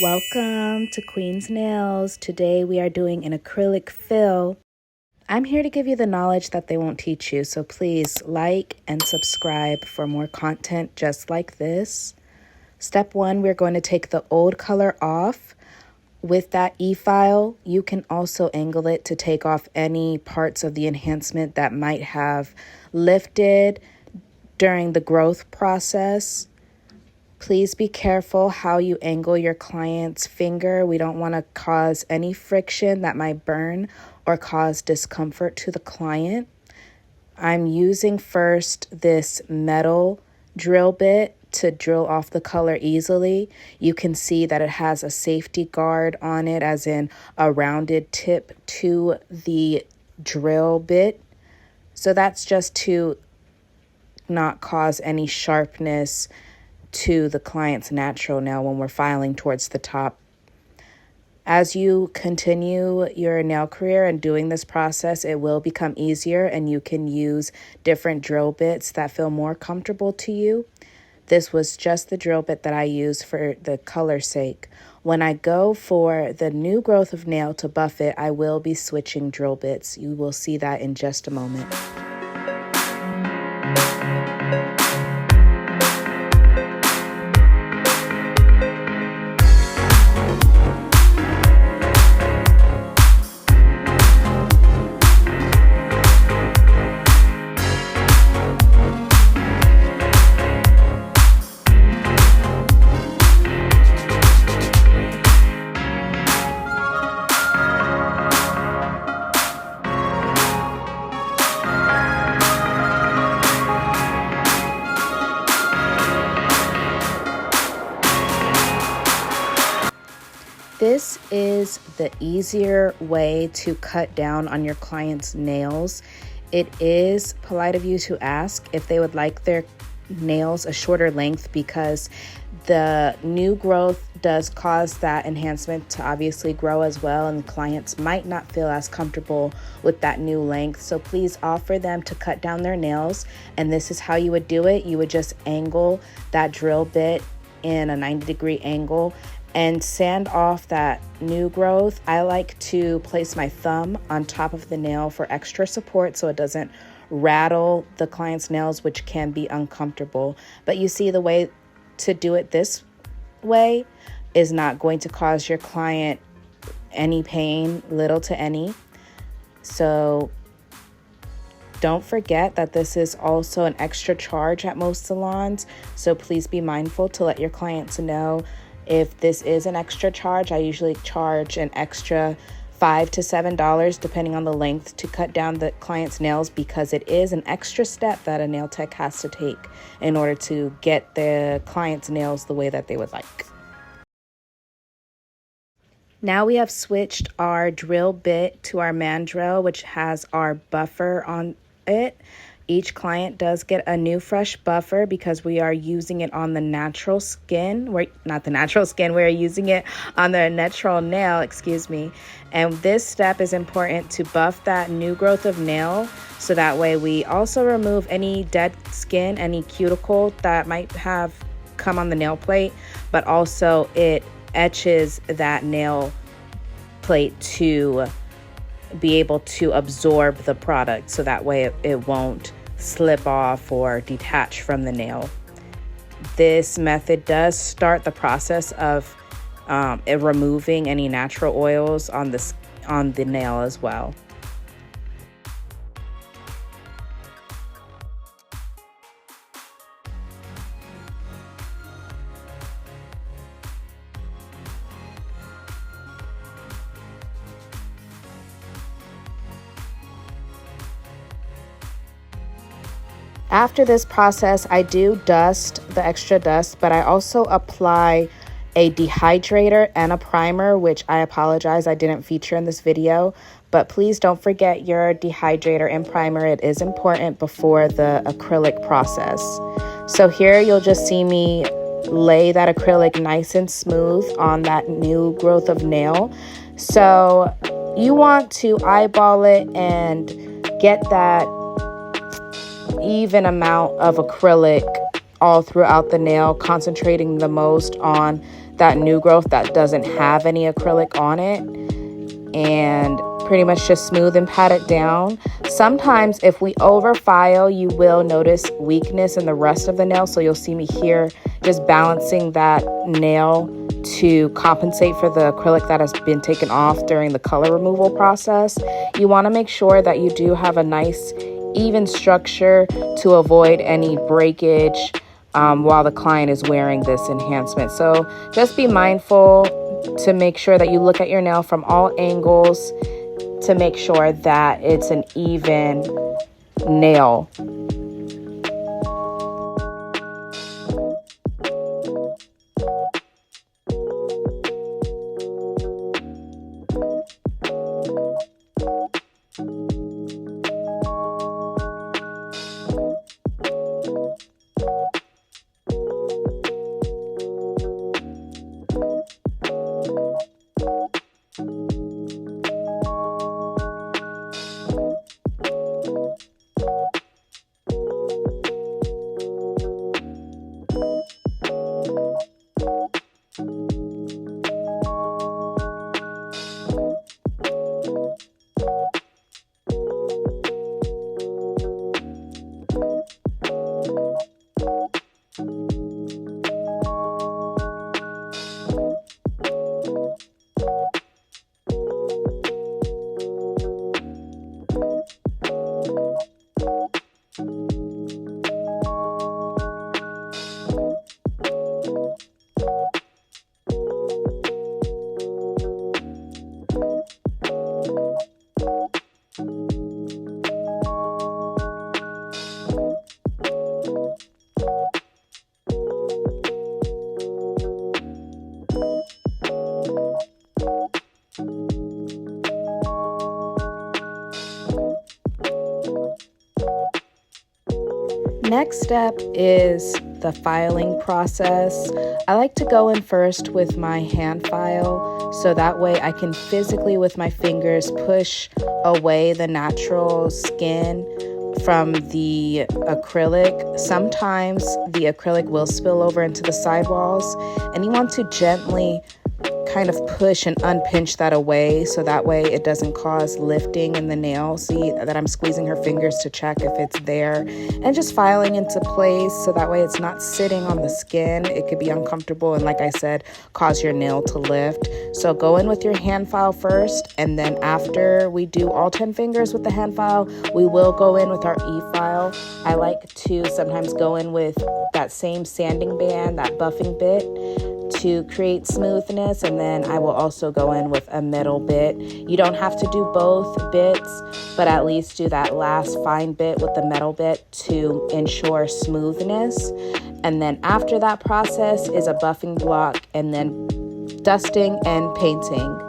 Welcome to Queen's Nails. Today we are doing an acrylic fill. I'm here to give you the knowledge that they won't teach you, so please like and subscribe for more content just like this. Step 1, we're going to take the old color off. With that e-file, you can also angle it to take off any parts of the enhancement that might have lifted during the growth process. Please be careful how you angle your client's finger. We don't want to cause any friction that might burn or cause discomfort to the client. I'm using first this metal drill bit to drill off the color easily. You can see that it has a safety guard on it, as in a rounded tip to the drill bit. So that's just to not cause any sharpness to the client's natural nail when we're filing towards the top. As you continue your nail career and doing this process, it will become easier and you can use different drill bits that feel more comfortable to you. This was just the drill bit that I used for the color's sake. When I go for the new growth of nail to buff it, I will be switching drill bits. You will see that in just a moment. This is the easier way to cut down on your client's nails. It is polite of you to ask if they would like their nails a shorter length, because the new growth does cause that enhancement to obviously grow as well, and clients might not feel as comfortable with that new length. So please offer them to cut down their nails, and this is how you would do it. You would just angle that drill bit in a 90-degree angle and sand off that new growth. I like to place my thumb on top of the nail for extra support so it doesn't rattle the client's nails, which can be uncomfortable. But you see, the way to do it this way is not going to cause your client any pain, little to any. So don't forget that this is also an extra charge at most salons. So please be mindful to let your clients know if this is an extra charge. I usually charge an extra $5 to $7 depending on the length to cut down the client's nails, because it is an extra step that a nail tech has to take in order to get the client's nails the way that they would like. Now we have switched our drill bit to our mandrel, which has our buffer on it. Each client does get a new fresh buffer because we are using it on the natural skin. We're using it on the natural nail, And this step is important to buff that new growth of nail, so that way we also remove any dead skin, any cuticle that might have come on the nail plate, but also it etches that nail plate to be able to absorb the product, so that way it won't slip off or detach from the nail. This method does start the process of removing any natural oils on the nail as well. After this process, I do dust the extra dust, but I also apply a dehydrator and a primer, which I apologize I didn't feature in this video. But please don't forget your dehydrator and primer. It is important before the acrylic process. So here you'll just see me lay that acrylic nice and smooth on that new growth of nail. So you want to eyeball it and get that even amount of acrylic all throughout the nail, concentrating the most on that new growth that doesn't have any acrylic on it, and pretty much just smooth and pat it down. Sometimes if we over file, you will notice weakness in the rest of the nail. So you'll see me here just balancing that nail to compensate for the acrylic that has been taken off during the color removal process. You want to make sure that you do have a nice even structure to avoid any breakage while the client is wearing this enhancement. So just be mindful to make sure that you look at your nail from all angles to make sure that it's an even nail. Next step is the filing process. I like to go in first with my hand file, so that way I can physically with my fingers push away the natural skin from the acrylic. Sometimes the acrylic will spill over into the sidewalls, and you want to gently kind of push and unpinch that away, so that way it doesn't cause lifting in the nail. See that I'm squeezing her fingers to check if it's there, and just filing into place so that way it's not sitting on the skin. It could be uncomfortable and, like I said, cause your nail to lift. So go in with your hand file first, and then after we do all 10 fingers with the hand file, we will go in with our e-file. I like to sometimes go in with that same sanding band, that buffing bit, to create smoothness, and then I will also go in with a middle bit. You don't have to do both bits, but at least do that last fine bit with the metal bit to ensure smoothness. And then after that process is a buffing block, and then dusting and painting.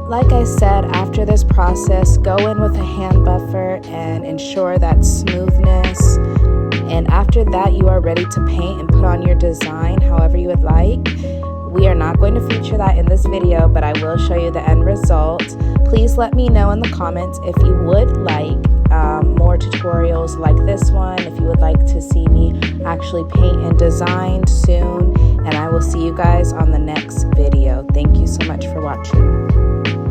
Like I said, after this process, go in with a hand buffer and ensure that smoothness. And after that, you are ready to paint and put on your design however you would like. We are not going to feature that in this video, but I will show you the end result. Please let me know in the comments if you would like more tutorials like this one, if you would like to see me actually paint and design soon. And I will see you guys on the next video. Thank you so much for watching.